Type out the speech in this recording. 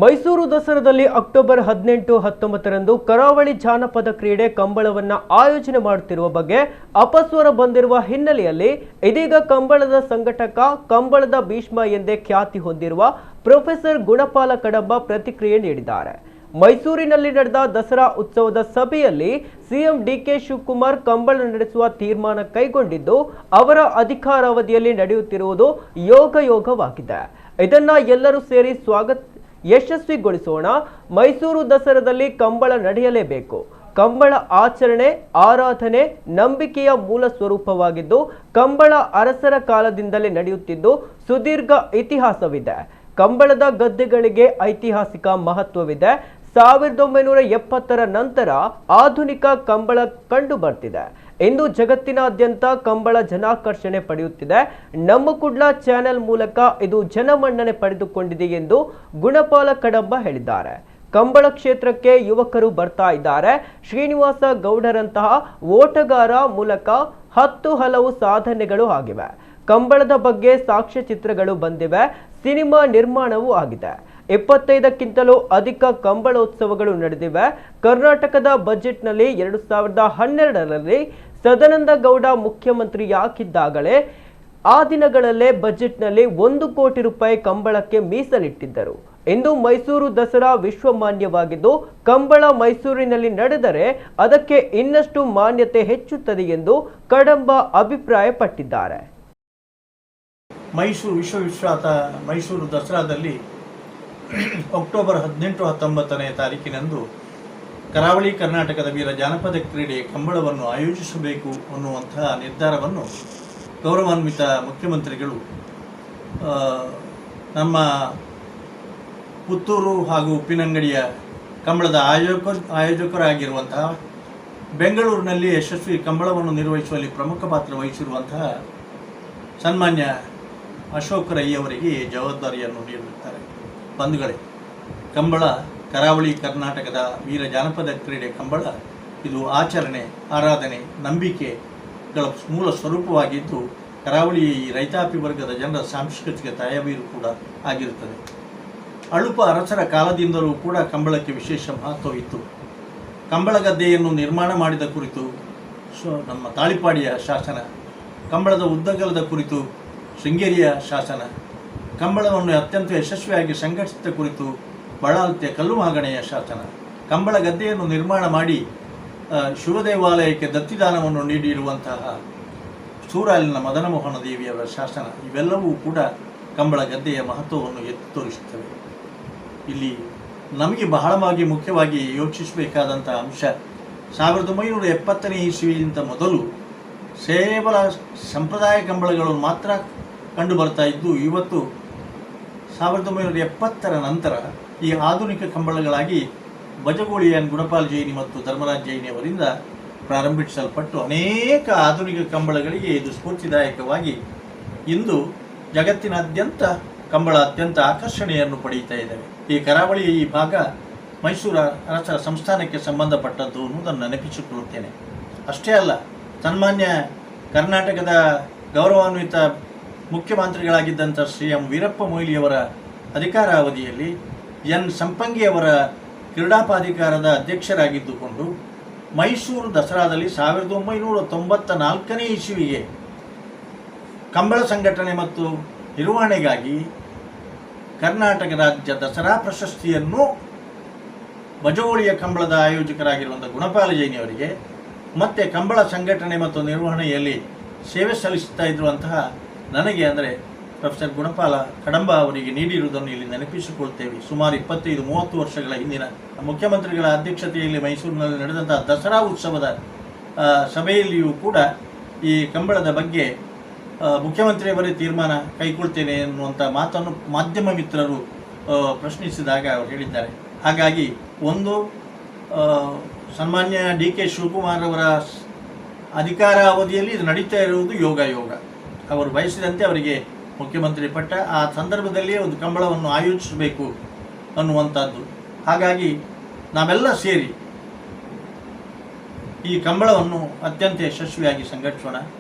ಮೈಸೂರು ದಸರಾದಲ್ಲಿ ಅಕ್ಟೋಬರ್ 18-19ರಂದು ಕರಾವಳಿ ಜಾನಪದ ಕ್ರೀಡೆ ಕಂಬಳವನ್ನು ಆಯೋಜನೆ ಮಾಡುತ್ತಿರುವ ಬಗ್ಗೆ ಅಪಸ್ವರ ಬಂದಿರುವ ಹಿನ್ನೆಲೆಯಲ್ಲಿ ಇದೀಗ ಕಂಬಳದ ಸಂಘಟಕ ಕಂಬಳದ ಭೀಷ್ಮ ಎಂದೇ ಖ್ಯಾತಿ ಹೊಂದಿರುವ ಪ್ರೊಫೆಸರ್ ಗುಣಪಾಲ ಕಡಂಬ ಪ್ರತಿಕ್ರಿಯೆ ನೀಡಿದ್ದಾರೆ. ಮೈಸೂರಿನಲ್ಲಿ ನಡೆದ ದಸರಾ ಉತ್ಸವದ ಸಭೆಯಲ್ಲಿ ಸಿಎಂ ಡಿಕೆ ಶಿವಕುಮಾರ್ ಕಂಬಳ ನಡೆಸುವ ತೀರ್ಮಾನ ಕೈಗೊಂಡಿದ್ದು ಅವರ ಅಧಿಕಾರಾವಧಿಯಲ್ಲಿ ನಡೆಯುತ್ತಿರುವುದು ಯೋಗವಾಗಿದೆ. ಇದನ್ನ ಎಲ್ಲರೂ ಸೇರಿ ಯಶಸ್ವಿಗೊಳಿಸೋಣ. ಮೈಸೂರು ದಸರಾದಲ್ಲಿ ಕಂಬಳ ನಡೆಯಲೇಬೇಕು. ಕಂಬಳ ಆಚರಣೆ, ಆರಾಧನೆ, ನಂಬಿಕೆಯ ಮೂಲ ಸ್ವರೂಪವಾಗಿದ್ದು ಕಂಬಳ ಅರಸರ ಕಾಲದಿಂದಲೇ ನಡೆಯುತ್ತಿದ್ದು ಸುದೀರ್ಘ ಇತಿಹಾಸವಿದೆ. ಕಂಬಳದ ಗದ್ದೆಗಳಿಗೆ ಐತಿಹಾಸಿಕ ಮಹತ್ವವಿದೆ. 1970ರ ನಂತರ ಆಧುನಿಕ ಕಂಬಳ ಕಂಡು ಬರ್ತಿದೆ. ಇಂದು ಜಗತ್ತಿನಾದ್ಯಂತ ಕಂಬಳ ಜನಾಕರ್ಷಣೆ ಪಡೆಯುತ್ತಿದೆ. ನಮ್ಮ ಕುಡ್ಲ ಚಾನೆಲ್ ಮೂಲಕ ಇದು ಜನಮನ್ನಣೆ ಪಡೆದುಕೊಂಡಿದೆ ಎಂದು ಗುಣಪಾಲ ಕಡಂಬ ಹೇಳಿದ್ದಾರೆ. ಕಂಬಳ ಕ್ಷೇತ್ರಕ್ಕೆ ಯುವಕರು ಬರ್ತಾ ಇದ್ದಾರೆ. ಶ್ರೀನಿವಾಸ ಗೌಡರಂತಹ ಓಟಗಾರ ಮೂಲಕ 10 ಹಲವು ಸಾಧನೆಗಳು ಆಗಿವೆ. ಕಂಬಳದ ಬಗ್ಗೆ ಸಾಕ್ಷ್ಯಚಿತ್ರಗಳು ಬಂದಿವೆ. ಸಿನಿಮಾ ನಿರ್ಮಾಣವೂ ಆಗಿದೆ. 25ಕ್ಕಿಂತಲೂ ಅಧಿಕ ಕಂಬಳೋತ್ಸವಗಳು ನಡೆದಿವೆ. ಕರ್ನಾಟಕದ ಬಜೆಟ್ನಲ್ಲಿ 2012ರಲ್ಲಿ ಸದಾನಂದ ಗೌಡ ಮುಖ್ಯಮಂತ್ರಿಯಾಗಿದ್ದಾಗಲೇ ಆ ದಿನಗಳಲ್ಲೇ ಬಜೆಟ್ನಲ್ಲಿ 1 ಕೋಟಿ ರೂಪಾಯಿ ಕಂಬಳಕ್ಕೆ ಮೀಸಲಿಟ್ಟಿದ್ದರು. ಇಂದು ಮೈಸೂರು ದಸರಾ ವಿಶ್ವಮಾನ್ಯವಾಗಿದ್ದು ಕಂಬಳ ಮೈಸೂರಿನಲ್ಲಿ ನಡೆದರೆ ಅದಕ್ಕೆ ಇನ್ನಷ್ಟು ಮಾನ್ಯತೆ ಹೆಚ್ಚುತ್ತದೆ ಎಂದು ಕಡಂಬ ಅಭಿಪ್ರಾಯಪಟ್ಟಿದ್ದಾರೆ. ಮೈಸೂರು ವಿಶ್ವವಿಖ್ಯಾತ ಮೈಸೂರು ದಸರಾದಲ್ಲಿ ಅಕ್ಟೋಬರ್ 18-19ನೇ ತಾರೀಕಿನಂದು ಕರಾವಳಿ ಕರ್ನಾಟಕದ ವೀರ ಜಾನಪದ ಕ್ರೀಡೆ ಕಂಬಳವನ್ನು ಆಯೋಜಿಸಬೇಕು ಅನ್ನುವಂತಹ ನಿರ್ಧಾರವನ್ನು ಗೌರವಾನ್ವಿತ ಮುಖ್ಯಮಂತ್ರಿಗಳು ನಮ್ಮ ಪುತ್ತೂರು ಹಾಗೂ ಉಪ್ಪಿನಂಗಡಿಯ ಕಂಬಳದ ಆಯೋಜಕರಾಗಿರುವಂತಹ ಬೆಂಗಳೂರಿನಲ್ಲಿ ಯಶಸ್ವಿ ಕಂಬಳವನ್ನು ನಿರ್ವಹಿಸುವಲ್ಲಿ ಪ್ರಮುಖ ಪಾತ್ರ ವಹಿಸಿರುವಂತಹ ಸನ್ಮಾನ್ಯ ಅಶೋಕ್ ರೈ ಅವರಿಗೆ ಜವಾಬ್ದಾರಿಯನ್ನು ನೀಡಿರುತ್ತಾರೆ. ಬಂಧುಗಳೇ, ಕಂಬಳ ಕರಾವಳಿ ಕರ್ನಾಟಕದ ವೀರ ಜಾನಪದ ಕ್ರೀಡೆ ಕಂಬಳ ಇದು ಆಚರಣೆ, ಆರಾಧನೆ, ನಂಬಿಕೆಗಳ ಮೂಲ ಸ್ವರೂಪವಾಗಿದ್ದು ಕರಾವಳಿ ರೈತಾಪಿ ವರ್ಗದ ಜನರ ಸಾಂಸ್ಕೃತಿಕ ತಾಯಬೀರು ಕೂಡ ಆಗಿರುತ್ತದೆ. ಅಳುಪ ಅರಸರ ಕಾಲದಿಂದಲೂ ಕೂಡ ಕಂಬಳಕ್ಕೆ ವಿಶೇಷ ಮಹತ್ವವಿತ್ತು. ಕಂಬಳ ಗದ್ದೆಯನ್ನು ನಿರ್ಮಾಣ ಮಾಡಿದ ಕುರಿತು ನಮ್ಮ ತಾಳಿಪಾಡಿಯ ಶಾಸನ, ಕಂಬಳದ ಉದ್ದಗಲದ ಕುರಿತು ಶೃಂಗೇರಿಯ ಶಾಸನ, ಕಂಬಳವನ್ನು ಅತ್ಯಂತ ಯಶಸ್ವಿಯಾಗಿ ಸಂಘಟಿಸಿದ ಕುರಿತು ಬಳಾಲ್ತ್ಯ ಕಲ್ಲುಮಾಗಣೆಯ ಶಾಸನ, ಕಂಬಳ ಗದ್ದೆಯನ್ನು ನಿರ್ಮಾಣ ಮಾಡಿ ಶಿವ ದೇವಾಲಯಕ್ಕೆ ದತ್ತಿದಾನವನ್ನು ನೀಡಿರುವಂತಹ ಸೂರಾಲಿನ ಮದನಮೋಹನ ದೇವಿಯವರ ಶಾಸನ ಇವೆಲ್ಲವೂ ಕೂಡ ಕಂಬಳ ಗದ್ದೆಯ ಮಹತ್ವವನ್ನು ಎತ್ತಿ ತೋರಿಸುತ್ತವೆ. ಇಲ್ಲಿ ನಮಗೆ ಬಹಳವಾಗಿ ಮುಖ್ಯವಾಗಿ ಯೋಚಿಸಬೇಕಾದಂಥ ಅಂಶ 1970ನೇ ಇಸವಿಗಿಂತ ಮೊದಲು ಕೇವಲ ಸಂಪ್ರದಾಯ ಕಂಬಳಗಳು ಮಾತ್ರ ಕಂಡು ಬರ್ತಾ ಇದ್ದು ಇವತ್ತು 1970ರ ನಂತರ ಈ ಆಧುನಿಕ ಕಂಬಳಗಳಾಗಿ ಬಜಗೋಳಿಯನ್ ಗುಣಪಾಲ್ ಜೈನಿ ಮತ್ತು ಧರ್ಮರಾಜ್ ಜೈನಿ ಅವರಿಂದ ಪ್ರಾರಂಭಿಸಲ್ಪಟ್ಟು ಅನೇಕ ಆಧುನಿಕ ಕಂಬಳಗಳಿಗೆ ಇದು ಸ್ಫೂರ್ತಿದಾಯಕವಾಗಿ ಇಂದು ಜಗತ್ತಿನಾದ್ಯಂತ ಕಂಬಳ ಅತ್ಯಂತ ಆಕರ್ಷಣೆಯನ್ನು ಪಡೆಯುತ್ತಾ ಇದ್ದಾವೆ. ಈ ಕರಾವಳಿಯ ಈ ಭಾಗ ಮೈಸೂರು ಅರಸರ ಸಂಸ್ಥಾನಕ್ಕೆ ಸಂಬಂಧಪಟ್ಟದ್ದು ಅನ್ನೋದನ್ನು ನೆನಪಿಸಿಕೊಳ್ಳುತ್ತೇನೆ. ಅಷ್ಟೇ ಅಲ್ಲ, ಸನ್ಮಾನ್ಯ ಕರ್ನಾಟಕದ ಗೌರವಾನ್ವಿತ ಮುಖ್ಯಮಂತ್ರಿಗಳಾಗಿದ್ದಂಥ ಶ್ರೀ ವೀರಪ್ಪ ಮೊಯ್ಲಿಯವರ ಅಧಿಕಾರಾವಧಿಯಲ್ಲಿ ಎನ್ ಸಂಪಂಗಿಯವರ ಕ್ರೀಡಾಪಾಧಿಕಾರದ ಅಧ್ಯಕ್ಷರಾಗಿದ್ದುಕೊಂಡು ಮೈಸೂರು ದಸರಾದಲ್ಲಿ 1994ನೇ ಇಸವಿಗೆ ಕಂಬಳ ಸಂಘಟನೆ ಮತ್ತು ನಿರ್ವಹಣೆಗಾಗಿ ಕರ್ನಾಟಕ ರಾಜ್ಯ ದಸರಾ ಪ್ರಶಸ್ತಿಯನ್ನು ಬಜಗೋಳಿಯ ಕಂಬಳದ ಆಯೋಜಕರಾಗಿರುವಂಥ ಗುಣಪಾಲ ಜೈನಿಯವರಿಗೆ ಮತ್ತು ಕಂಬಳ ಸಂಘಟನೆ ಮತ್ತು ನಿರ್ವಹಣೆಯಲ್ಲಿ ಸೇವೆ ಸಲ್ಲಿಸುತ್ತಾ ಇರುವಂತಹ ನನಗೆ ಅಂದರೆ ಪ್ರೊಫೆಸರ್ ಗುಣಪಾಲ ಕಡಂಬ ಅವರಿಗೆ ನೀಡಿರುವುದನ್ನು ಇಲ್ಲಿ ನೆನಪಿಸಿಕೊಳ್ತೇವೆ. ಸುಮಾರು 25-30 ವರ್ಷಗಳ ಹಿಂದಿನ ಮುಖ್ಯಮಂತ್ರಿಗಳ ಅಧ್ಯಕ್ಷತೆಯಲ್ಲಿ ಮೈಸೂರಿನಲ್ಲಿ ನಡೆದಂತಹ ದಸರಾ ಉತ್ಸವದ ಸಭೆಯಲ್ಲಿಯೂ ಕೂಡ ಈ ಕಂಬಳದ ಬಗ್ಗೆ ಮುಖ್ಯಮಂತ್ರಿಯವರೇ ತೀರ್ಮಾನ ಕೈಗೊಳ್ತೇನೆ ಎನ್ನುವಂಥ ಮಾತನ್ನು ಮಾಧ್ಯಮ ಮಿತ್ರರು ಪ್ರಶ್ನಿಸಿದಾಗ ಅವರು ಹೇಳಿದ್ದಾರೆ. ಹಾಗಾಗಿ ಒಂದು ಸನ್ಮಾನ್ಯ ಡಿ ಕೆ ಶಿವಕುಮಾರ್ ಅವರ ಅಧಿಕಾರಾವಧಿಯಲ್ಲಿ ಇದು ನಡೀತಾ ಇರುವುದು ಯೋಗ. ಅವರು ಬಯಸಿದಂತೆ ಅವರಿಗೆ ಮುಖ್ಯಮಂತ್ರಿ ಪಟ್ಟ. ಆ ಸಂದರ್ಭದಲ್ಲಿ ಒಂದು ಕಂಬಳವನ್ನು ಆಯೋಜಿಸಬೇಕು ಅನ್ನುವಂಥದ್ದು. ಹಾಗಾಗಿ ನಾವೆಲ್ಲ ಸೇರಿ ಈ ಕಂಬಳವನ್ನು ಅತ್ಯಂತ ಯಶಸ್ವಿಯಾಗಿ ಸಂಘಟಿಸೋಣ.